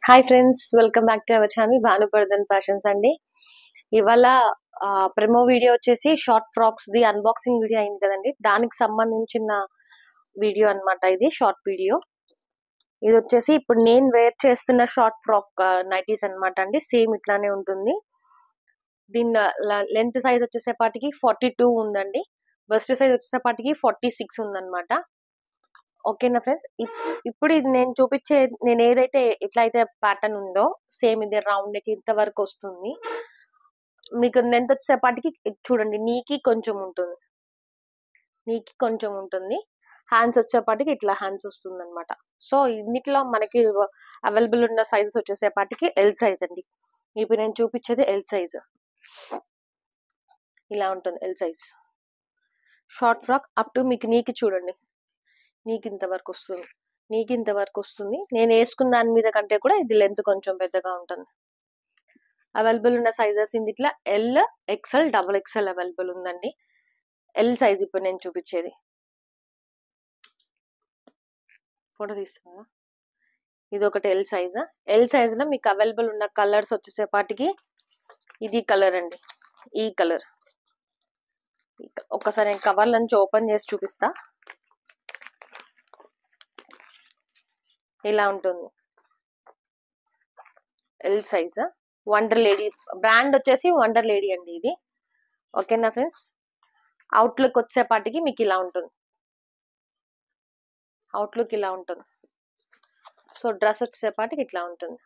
Hi friends, welcome back to our channel Bhanupradan fashions అండి. ఇవాళ promo video వచ్చేసి short frocks the unboxing video అయింది కదండి, దానికి సంబంధించిన వీడియో అన్నమాట. ఇది షార్ట్ వీడియో. ఇది వచ్చేసి ఇప్పుడు నేను వేర్ చేస్తున్న షార్ట్ ఫ్రాక్ నైటీస్ అన్నమాట అండి. సేమ్ ఇట్లానే ఉంటుంది. దీని లెంత్ సైజ్ వచ్చేసేపాటికి 42 ఉందండి. బస్ట్ సైజ్ వచ్చేసేపాటికి 46 ఉందన్నమాట. ఓకేనా ఫ్రెండ్స్, ఇప్పుడు ఇది నేను చూపించే నేను ఏదైతే ఇట్లయితే ప్యాటర్న్ ఉందో సేమ్ ఇది రౌండ్ కి ఇంత వరకు వస్తుంది. మీకు లెంత్ వచ్చేపాటికి చూడండి, నీకి కొంచెం ఉంటుంది. హ్యాండ్స్ వచ్చేపాటికి ఇట్లా హ్యాండ్స్ వస్తుంది అనమాట. సో ఇన్నిట్లో మనకి అవైలబుల్ ఉన్న సైజెస్ వచ్చేసేపాటికి ఎల్ సైజ్ అండి. ఇప్పుడు నేను చూపించేది ఎల్ సైజ్. ఇలా ఉంటుంది L size short frock. Up to మీకు నీకి చూడండి, నీకు ఇంతవరకు వస్తుంది. నేను వేసుకున్న దాని మీద కంటే కూడా ఇది లెంత్ కొంచెం పెద్దగా ఉంటుంది. అవైలబుల్ ఉన్న సైజెస్ ఇందుట్లో L, XL, double XL available ఉందండి. ఎల్ సైజ్ ఇప్పుడు నేను చూపించేది. ఫోటో తీస్తున్నా. ఇది ఒకటి ఎల్ సైజ్. ఎల్ సైజ్ లో మీకు అవైలబుల్ ఉన్న కలర్స్ వచ్చేసేపాటికి ఇది కలర్ అండి, ఈ కలర్. ఒక్కసారి నేను కవర్ నుంచి ఓపెన్ చేసి చూపిస్తా. ఇలా ఉంటుంది L size. Wonder lady brand వచ్చేసి వండర్ లేడీ అండి ఇది. ఓకేనా ఫ్రెండ్స్, అవుట్లుక్ వచ్చేపాటికి మీకు ఇలా ఉంటుంది. సో డ్రెస్ వచ్చేసేపాటికి ఇట్లా ఉంటుంది.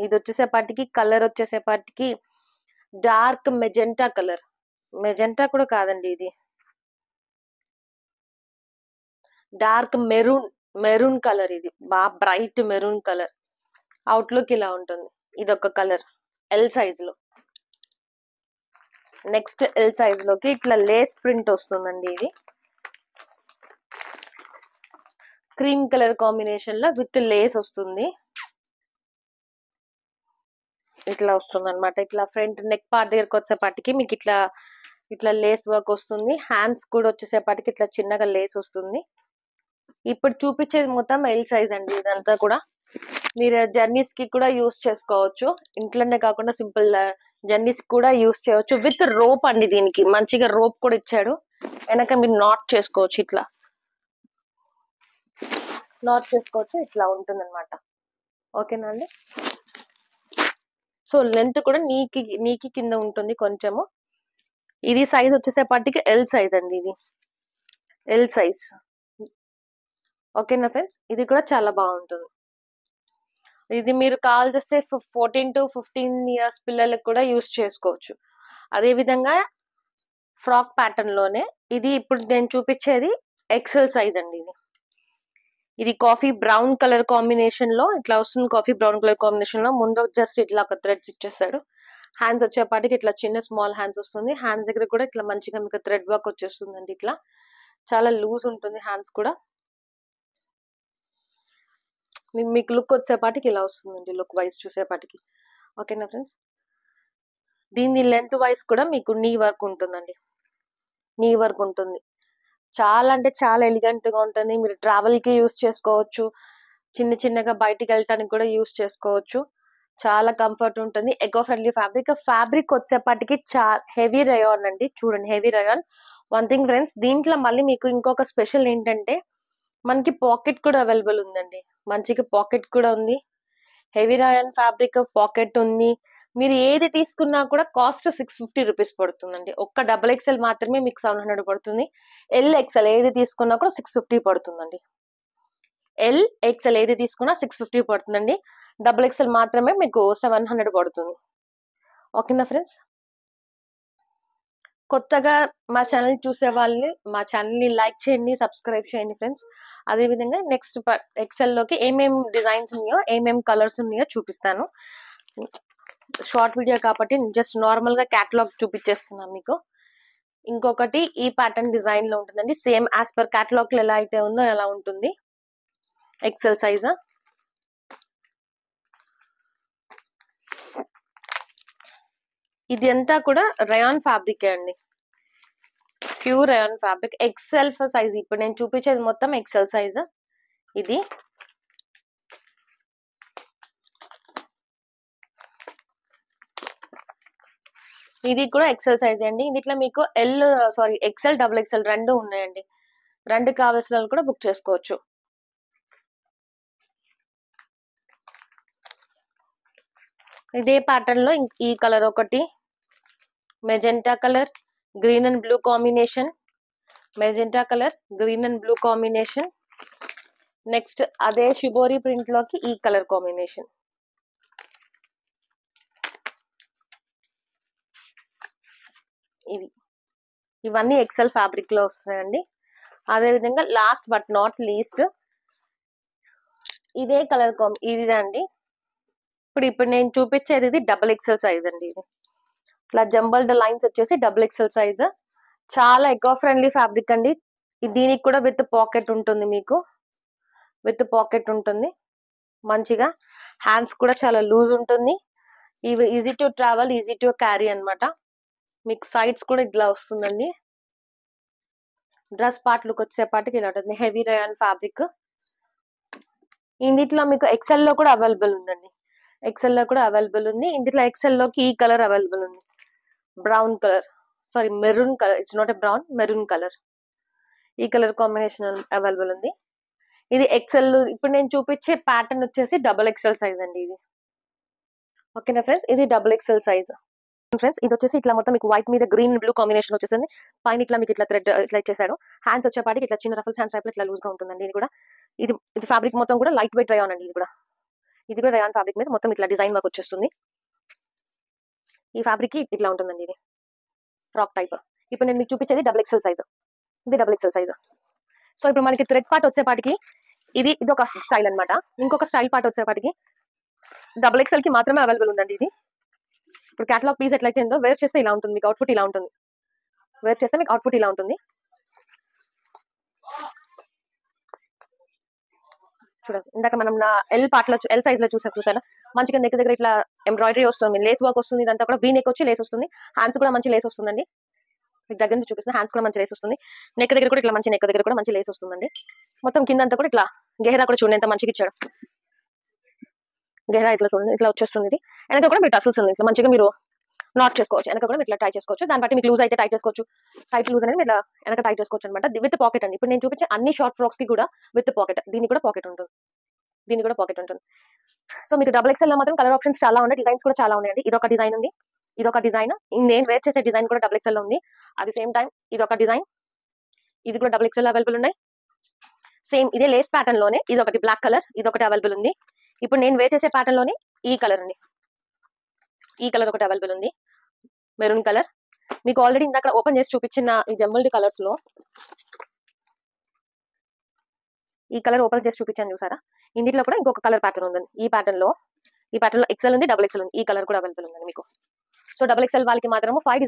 ఇది వచ్చేసేపాటికి కలర్ వచ్చేసేపాటికి డార్క్ మెజెంటా కలర్. మెజెంటా కూడా కాదండి, ఇది డార్క్ మెరూన్ కలర్. ఇది బాగా బ్రైట్ మెరూన్ కలర్. అవుట్లుక్ ఇలా ఉంటుంది. ఇది ఒక కలర్ ఎల్ సైజ్ లో. నెక్స్ట్ ఎల్ సైజ్ లోకి ఇట్లా లేస్ ప్రింట్ వస్తుందండి. ఇది క్రీమ్ కలర్ కాంబినేషన్ లో విత్ లేస్ వస్తుంది. ఇట్లా వస్తుంది అనమాట. ఇట్లా ఫ్రంట్ నెక్ పార్ట్ దగ్గరకు వచ్చేపాటికి మీకు ఇట్లా లేస్ వర్క్ వస్తుంది. హ్యాండ్స్ కూడా వచ్చేసేపాటికి ఇట్లా చిన్నగా లేస్ వస్తుంది. ఇప్పుడు చూపించేది మొత్తం ఎల్ సైజ్ అండి. ఇదంతా కూడా మీరు జర్నీస్ కి కూడా యూస్ చేసుకోవచ్చు. ఇంట్లోనే కాకుండా సింపుల్ జర్నీస్ కూడా యూస్ చేయవచ్చు. విత్ రోప్ అండి. దీనికి మంచిగా రోప్ కూడా ఇచ్చాడు. వెనక మీరు నాట్ చేసుకోవచ్చు. ఇట్లా ఉంటుంది అనమాట. ఓకేనా అండి. సో లెంత్ కూడా నీకి కింద ఉంటుంది కొంచెము. ఇది సైజ్ వచ్చేసేపాటికి ఎల్ సైజ్ అండి. ఇది ఎల్ సైజ్. ఓకేనా ఫ్రెండ్స్, ఇది కూడా చాలా బాగుంటుంది. ఇది మీరు కాల్ చేస్తే 14 to 15 years పిల్లలకు కూడా యూస్ చేసుకోవచ్చు. అదే విధంగా ఫ్రాక్ ప్యాటర్న్ లోనే ఇది ఇప్పుడు నేను చూపించేది ఎక్సెల్ సైజ్ అండి. ఇది కాఫీ బ్రౌన్ కలర్ కాంబినేషన్ లో ఇట్లా వస్తుంది. కాఫీ బ్రౌన్ కలర్ కాంబినేషన్ లో ముందు జస్ట్ ఇట్లా ఒక థ్రెడ్స్ ఇచ్చేస్తాడు. హ్యాండ్స్ వచ్చేపాటికి ఇట్లా చిన్న స్మాల్ హ్యాండ్స్ వస్తుంది. హ్యాండ్స్ దగ్గర కూడా ఇట్లా మంచిగా మీకు థ్రెడ్ వర్క్ వచ్చేస్తుందండి. ఇట్లా చాలా లూజ్ ఉంటుంది హ్యాండ్స్ కూడా. మీకు లుక్ వచ్చేపాటికి ఇలా వస్తుందండి, లుక్ వైజ్ చూసేపాటికి. ఓకేనా ఫ్రెండ్స్, దీని లెంత్ వైజ్ కూడా మీకు నీ వర్క్ ఉంటుందండి. చాలా అంటే చాలా ఎలిగెంట్ గా ఉంటుంది. మీరు ట్రావెల్ కి యూస్ చేసుకోవచ్చు. చిన్నగా బయటికి వెళ్ళటానికి కూడా యూస్ చేసుకోవచ్చు. చాలా కంఫర్ట్ ఉంటుంది. ఎకో ఫ్రెండ్లీ ఫ్యాబ్రిక్ వచ్చేపాటికి హెవీ రయాన్ అండి. చూడండి, heavy rayon. One thing friends, దీంట్లో మళ్ళీ మీకు ఇంకొక స్పెషల్ ఏంటంటే మనకి పాకెట్ కూడా అవైలబుల్ ఉందండి. మంచిగా పాకెట్ కూడా ఉంది. హెవీ రయాన్ ఫ్యాబ్రిక్, పాకెట్ ఉంది. మీరు ఏది తీసుకున్నా కూడా కాస్ట్ 650 రూపీస్ పడుతుందండి. ఒక్క డబుల్ ఎక్స్ఎల్ మాత్రమే మీకు 700 పడుతుంది. ఎల్ ఎక్స్ఎల్ ఏది తీసుకున్నా కూడా 650 పడుతుందండి. ఎల్ ఎక్స్ఎల్ ఏది తీసుకున్నా 650 పడుతుందండి. డబుల్ ఎక్స్ఎల్ మాత్రమే మీకు 700 పడుతుంది. ఓకేనా ఫ్రెండ్స్, కొత్తగా మా ఛానల్ చూసే వాళ్ళని మా ఛానల్ ని లైక్ చేయండి, సబ్స్క్రైబ్ చేయండి ఫ్రెండ్స్. అదే విధంగా నెక్స్ట్ ఎక్సెల్ లోకి ఏమేం డిజైన్స్ ఉన్నాయో, ఏమేం కలర్స్ ఉన్నాయో చూపిస్తాను. షార్ట్ వీడియో కాబట్టి జస్ట్ నార్మల్ గా క్యాటలాగ్ చూపించేస్తున్నాను మీకు. ఇంకొకటి ఈ ప్యాటర్న్ డిజైన్ లో ఉంటుందండి. సేమ్ యాజ్ పర్ క్యాటలాగ్ లో ఎలా అయితే ఉందో ఎలా ఉంటుంది. XL size. ఇది అంతా కూడా రయాన్ ఫ్యాబ్రిక్ అండి, pure rayon fabric. XL size ఇప్పుడు నేను చూపించేది మొత్తం ఎక్సెల్ సైజ్. ఇది ఇది కూడా ఎక్సెల్ సైజ్ అండి. దీంట్లో మీకు ఎక్సెల్ డబుల్ ఎక్సెల్ రెండు ఉన్నాయండి. రెండు కావాల్సిన వాళ్ళు కూడా బుక్ చేసుకోవచ్చు. ఇదే ప్యాటర్న్ లో ఈ కలర్ ఒకటి, magenta colour, green and blue combination, magenta colour, green and blue combination. Next అదే షిబోరి ప్రింట్ లోకి ఈ కలర్ కాంబినేషన్. ఇవన్నీ ఎక్సెల్ ఫ్యాబ్రిక్ లో వస్తాయండి. అదే విధంగా లాస్ట్ బట్ నాట్ లీస్ట్ ఇదే కలర్ ఇదండి. ఇప్పుడు నేను చూపించేది ఇది డబుల్ ఎక్సెల్ సైజ్ అండి. ఇది ఇట్లా జంబల్డ్ లైన్స్ వచ్చేసి డబుల్ ఎక్సెల్ సైజ్. చాలా ఎకో ఫ్రెండ్లీ ఫ్యాబ్రిక్ అండి. దీనికి కూడా విత్ పాకెట్ ఉంటుంది, మీకు విత్ పాకెట్ ఉంటుంది మంచిగా. హ్యాండ్స్ కూడా చాలా లూజ్ ఉంటుంది. ఇవి easy to travel, easy to carry అన్నమాట. మీకు సైడ్స్ కూడా ఇట్లా వస్తుందండి. డ్రెస్ పార్ట్ లుక్ వచ్చేపాటికి ఇలా ఉంటుంది. Heavy rayon fabric. ఇందులో మీకు ఎక్సెల్ లో కూడా అవైలబుల్ ఉందండి. ఎక్సెల్ లో కూడా అవైలబుల్ ఉంది. ఇందులో ఎక్సెల్ లోకి ఈ కలర్ అవైలబుల్ ఉంది, brown colour, sorry maroon colour. It's not a brown, maroon colour. ఈ కలర్ కాంబినేషన్ అవైలబుల్ ఉంది. ఇది ఎక్సెల్. ఇప్పుడు నేను చూపించే ప్యాటర్న్ వచ్చేసి డబుల్ ఎక్సెల్ సైజ్ అండి ఇది. ఓకేనా ఫ్రెండ్స్, ఇది డబుల్ ఎక్సెల్ సైజ్. ఫ్రెండ్స్ ఇది వచ్చేసి ఇట్లా మొత్తం మీకు వైట్ మీద గ్రీన్ బ్లూ కాంబినేషన్ వచ్చేసింది. పైన ఇట్లా మీకు ఇట్లా థ్రెడ్ ఇట్లా ఇచ్చేసాడు. హ్యాండ్స్ వచ్చేపాటికి ఇట్లా చిన్న రఫల్స్ హ్యాండ్స్ టైప్ ఇట్లా లూజ్ గా ఉంటుందండి. ఇది కూడా ఇది ఫ్యాబ్రిక్ మొత్తం కూడా లైట్ వెయిట్ రయాన్ అండి. ఇది కూడా రయాన్ ఫ్యాబ్రిక్ మీద మొత్తం ఇట్లా డిజైన్ వర్క్ వచ్చేస్తుంది. ఈ ఫ్యాబ్రిక్ కి ఇట్లా ఉంటుందండి. ఇది ఫ్రాక్ టైప్. ఇప్పుడు నేను మీకు చూపించేది డబుల్ ఎక్సెల్ సైజ్. ఇది డబుల్ ఎక్సెల్ సైజ్. సో ఇప్పుడు మనకి థ్రెడ్ పార్ట్ వచ్చేపాటికి ఇది ఒక స్టైల్ అనమాట. ఇంకొక స్టైల్ పార్ట్ వచ్చేపాటికి డబుల్ ఎక్సెల్ కి మాత్రమే అవైలబుల్ ఉందండి. ఇది ఇప్పుడు క్యాటలాగ్ పీస్ ఎట్లయితే ఉందో వేర్ చేస్తే ఇలా ఉంటుంది. మీకు అవుట్ఫుట్ ఇలా ఉంటుంది. వేర్ చేస్తే మీకు అవుట్ఫుట్ ఇలా ఉంటుంది. చూడండి, ఇందాక మనం ఎల్ పార్ట్ లో ఎల్ సైజ్ లో చూసారా మంచిగా నెక్ దగ్గర ఇట్లా ఎంబ్రాయిడరీ వస్తుంది, లేస్ వర్క్ వస్తుంది. ఇదంతా కూడా వీ నెక్ వచ్చి లేస్ వస్తుంది. హ్యాండ్స్ కూడా మంచి లేస్ వస్తుందండి. మీకు దగ్గర నుంచి చూపిస్తున్నా, హ్యాండ్స్ కూడా మంచి లేస్ వస్తుంది. నెక్ దగ్గర కూడా ఇట్లా మంచి నెక్ దగ్గర కూడా మంచి లేస్ వస్తుందండి. మొత్తం కింద అంతా కూడా ఇట్లా గెహరా కూడా చూడండి ఎంత మంచిగా ఇచ్చాడు. గెహరా ఇట్లా చూడండి ఇట్లా వచ్చేస్తుంది. ఇది వెనక కూడా మీరు టసల్స్ ఉంది. ఇట్లా మంచిగా మీరు నాట్ చేసుకోవచ్చు. వెనక కూడా ఇట్లా టై చేసుకోవచ్చు. దాన్ని బట్టి మీకు లూజ్ అయితే టై చేసుకోవచ్చు. టైట్ లూజ్ అనేది మీరు వెనక టై చేసుకోవచ్చు అనమాట. విత్ పాకెట్ అండి. ఇప్పుడు నేను చూపించే అన్ని షార్ట్ ఫ్రాక్స్ కి కూడా విత్ పాకెట్. దీనికి కూడా పాకెట్ ఉంటుంది. దీనికి కూడా పాకెట్ ఉంటుంది. సో మీకు డబుల్ ఎక్సెల్ లో మాత్రం కలర్ ఆప్షన్స్ చాలా ఉన్నాయి. డిజైన్స్ కూడా చాలా ఉన్నాయండి. ఇదొక డిజైన్ ఉంది, ఇదొక డిజైన్. నేను వేర్ చేసే డిజైన్ కూడా డబుల్ ఎక్సెల్ లో ఉంది. అట్ ది సేమ్ టైం ఇదొక డిజైన్, ఇది కూడా డబుల్ ఎక్సెల్ అవైలబుల్ ఉన్నాయి. సేమ్ ఇదే లేస్ ప్యాటర్న్ లోనే ఇదొకటి బ్లాక్ కలర్, ఇదొకటి అవైలబుల్ ఉంది. ఇప్పుడు నేను వేర్ చేసే ప్యాటర్న్ లోనే ఈ కలర్ అండి. ఈ కలర్ ఒకటి అవైలబుల్ ఉంది, మెరూన్ కలర్. మీకు ఆల్రెడీ ఇందాక ఓపెన్ చేసి చూపించిన ఈ జంబుల్డ్ కలర్స్ లో ఈ కలర్ ఓపెన్ చేసి చూపించాను చూసారా. ఇందులో కూడా ఇంకొక కలర్ ప్యాటర్న్ ఉందండి. ఈ ప్యాటర్న్ లో ఎక్సెల్ ఉంది, డబుల్ ఎక్సెల్ ఉంది. ఈ కలర్ కూడా అవైలబుల్ ఉందండి మీకు. సో డబుల్ ఎక్సెల్ వాళ్ళకి మాత్రము 4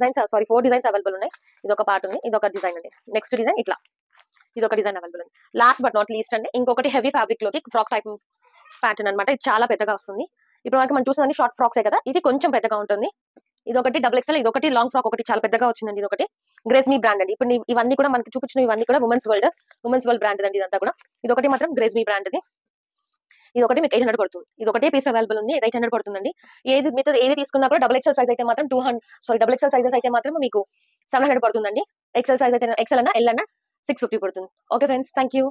డిజైన్స్ అవైలబుల్ ఉన్నాయి. ఇది ఒక పార్ట్ ఉంది, ఇది ఒక డిజైన్ అండి. నెక్స్ట్ డిజైన్ ఇట్లా, ఇది ఒక డిజైన్ అవైలబుల్ ఉంది. లాస్ట్ బట్ నాట్ లీస్ట్ అండి, ఇంకొకటి హెవీ ఫ్యాబ్రిక్ లోకి ఫ్రాక్ టైప్ ప్యాటర్న్ అనమాట. ఇది చాలా పెద్దగా వస్తుంది. ఇప్పుడు వరకు మనం చూసిన షార్ట్ ఫ్రాక్సే కదా, ఇది కొంచెం పెద్దగా ఉంటుంది. ఇది ఒకటి డబుల్ ఎక్సెల్, ఇది ఒకటి లాంగ్ ఫ్రాక్ ఒకటి చాలా పెద్దగా వచ్చిందండి. ఇది ఒకటి గ్రేస్మీ బ్రాండ్ అండి. ఇప్పుడు ఇవన్నీ కూడా మనకి చూపించిన ఇవన్నీ కూడా ఉమెన్స్ వరల్డ్ బ్రాండ్ అండి. ఇదంతా కూడా ఇది ఒకటి మాత్రం గ్రేస్మీ బ్రాండ్. ఇది ఒకటి మీకు 800 పడుతుంది. ఇది ఒకటే పీస్ అవైలబుల్ ఉంది, 800 పడుతుందండి. ఏది తీసుకున్నా కూడా డబుల్ ఎక్సెల్ సైజ్ అయితే మాత్రం డబుల్ ఎక్సెల్ సైజెస్ అయితే మాత్రం మీకు 700 పడుతుందండి. ఎక్సెల్ సైజ్ అయితే ఎక్సెల్ అన్నా ఎల్ అన్నా 650 పడుతుంది. Okay friends, thank you.